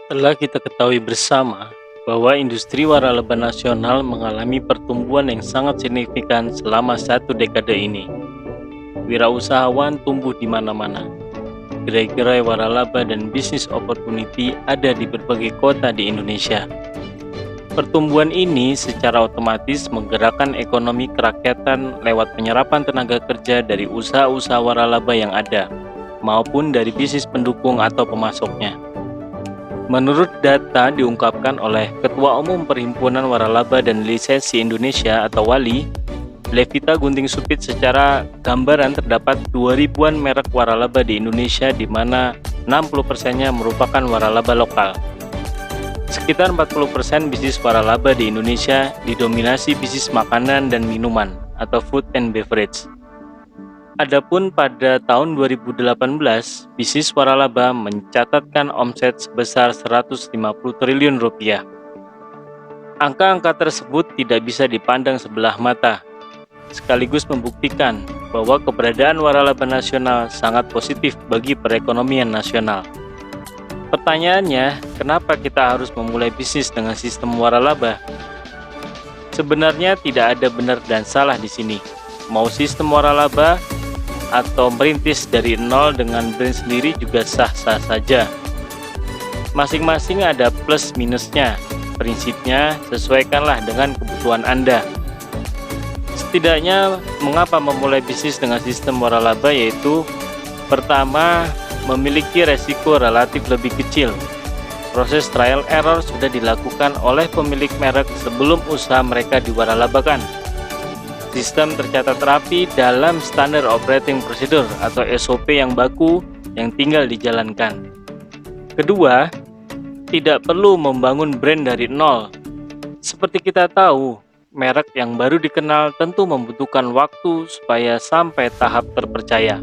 Telah kita ketahui bersama bahwa industri waralaba nasional mengalami pertumbuhan yang sangat signifikan selama satu dekade ini. Wirausahawan tumbuh di mana-mana. Gerai-gerai waralaba dan bisnis opportunity ada di berbagai kota di Indonesia. Pertumbuhan ini secara otomatis menggerakkan ekonomi kerakyatan lewat penyerapan tenaga kerja dari usaha-usaha waralaba yang ada, maupun dari bisnis pendukung atau pemasoknya. Menurut data diungkapkan oleh Ketua Umum Perhimpunan Waralaba dan Lisensi Indonesia atau WALI, Levita Gunting Supit, secara gambaran terdapat 2000-an merek waralaba di Indonesia di mana 60%-nya merupakan waralaba lokal. Sekitar 40% bisnis waralaba di Indonesia didominasi bisnis makanan dan minuman atau food and beverage. Adapun pada tahun 2018, bisnis waralaba mencatatkan omset sebesar 150 triliun rupiah. Angka-angka tersebut tidak bisa dipandang sebelah mata, sekaligus membuktikan bahwa keberadaan waralaba nasional sangat positif bagi perekonomian nasional. Pertanyaannya, kenapa kita harus memulai bisnis dengan sistem waralaba? Sebenarnya tidak ada benar dan salah di sini. Mau sistem waralaba atau merintis dari nol dengan brand sendiri juga sah-sah saja. Masing-masing ada plus minusnya. Prinsipnya, sesuaikanlah dengan kebutuhan Anda. Setidaknya, mengapa memulai bisnis dengan sistem waralaba yaitu pertama, memiliki resiko relatif lebih kecil. Proses trial error sudah dilakukan oleh pemilik merek sebelum usaha mereka diwaralabakan. Sistem tercatat rapi dalam Standard Operating Procedure atau SOP yang baku yang tinggal dijalankan. Kedua, tidak perlu membangun brand dari nol. Seperti kita tahu, merek yang baru dikenal tentu membutuhkan waktu supaya sampai tahap terpercaya.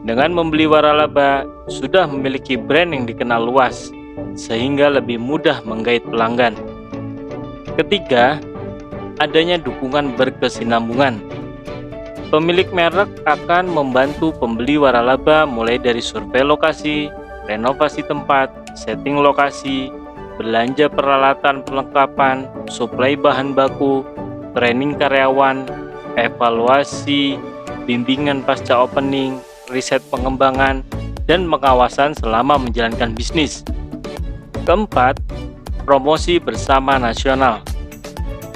Dengan membeli waralaba, sudah memiliki brand yang dikenal luas, sehingga lebih mudah menggait pelanggan. Ketiga, adanya dukungan berkesinambungan. Pemilik merek akan membantu pembeli waralaba mulai dari survei lokasi, renovasi tempat, setting lokasi, belanja peralatan perlengkapan, suplai bahan baku, training karyawan, evaluasi, bimbingan pasca opening, riset pengembangan, dan pengawasan selama menjalankan bisnis. Keempat, promosi bersama nasional.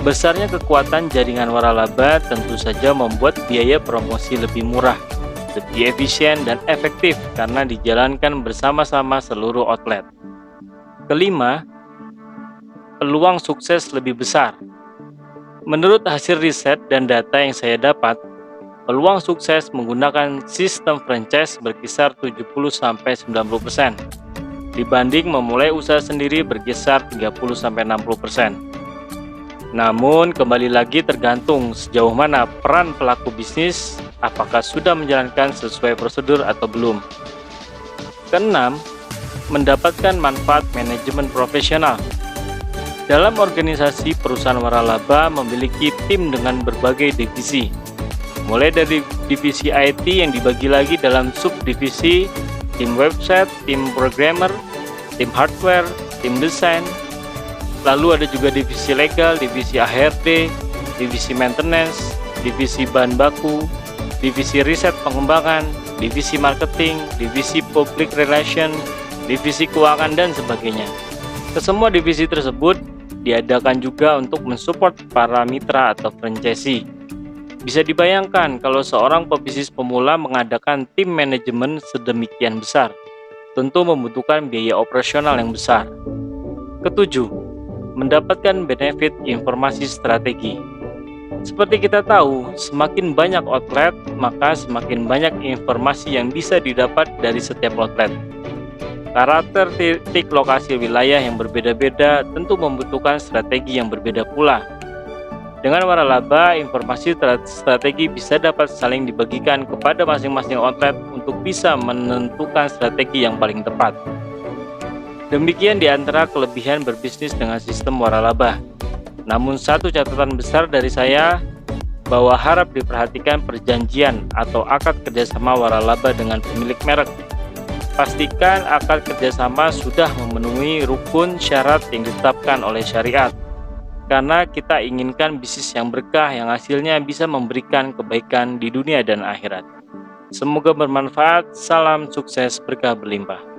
Besarnya kekuatan jaringan waralaba tentu saja membuat biaya promosi lebih murah, lebih efisien dan efektif karena dijalankan bersama-sama seluruh outlet. Kelima, peluang sukses lebih besar. Menurut hasil riset dan data yang saya dapat, peluang sukses menggunakan sistem franchise berkisar 70-90% dibanding memulai usaha sendiri berkisar 30-60%. Namun kembali lagi tergantung sejauh mana peran pelaku bisnis, apakah sudah menjalankan sesuai prosedur atau belum. Keenam, mendapatkan manfaat manajemen profesional. Dalam organisasi perusahaan waralaba memiliki tim dengan berbagai divisi. Mulai dari divisi IT yang dibagi lagi dalam subdivisi, tim website, tim programmer, tim hardware, tim desain. Lalu ada juga divisi legal, divisi HRD, divisi maintenance, divisi bahan baku, divisi riset pengembangan, divisi marketing, divisi public relation, divisi keuangan, dan sebagainya. Kesemua divisi tersebut diadakan juga untuk mensupport para mitra atau franchisee. Bisa dibayangkan kalau seorang pebisnis pemula mengadakan tim manajemen sedemikian besar, tentu membutuhkan biaya operasional yang besar. Ketujuh, mendapatkan benefit informasi strategi. Seperti kita tahu, semakin banyak outlet, maka semakin banyak informasi yang bisa didapat dari setiap outlet. Karakter titik lokasi wilayah yang berbeda-beda tentu membutuhkan strategi yang berbeda pula. Dengan waralaba, informasi strategi bisa dapat saling dibagikan kepada masing-masing outlet untuk bisa menentukan strategi yang paling tepat. Demikian di antara kelebihan berbisnis dengan sistem waralaba. Namun satu catatan besar dari saya, bahwa harap diperhatikan perjanjian atau akad kerjasama waralaba dengan pemilik merek. Pastikan akad kerjasama sudah memenuhi rukun syarat yang ditetapkan oleh syariat, karena kita inginkan bisnis yang berkah yang hasilnya bisa memberikan kebaikan di dunia dan akhirat. Semoga bermanfaat. Salam sukses berkah berlimpah.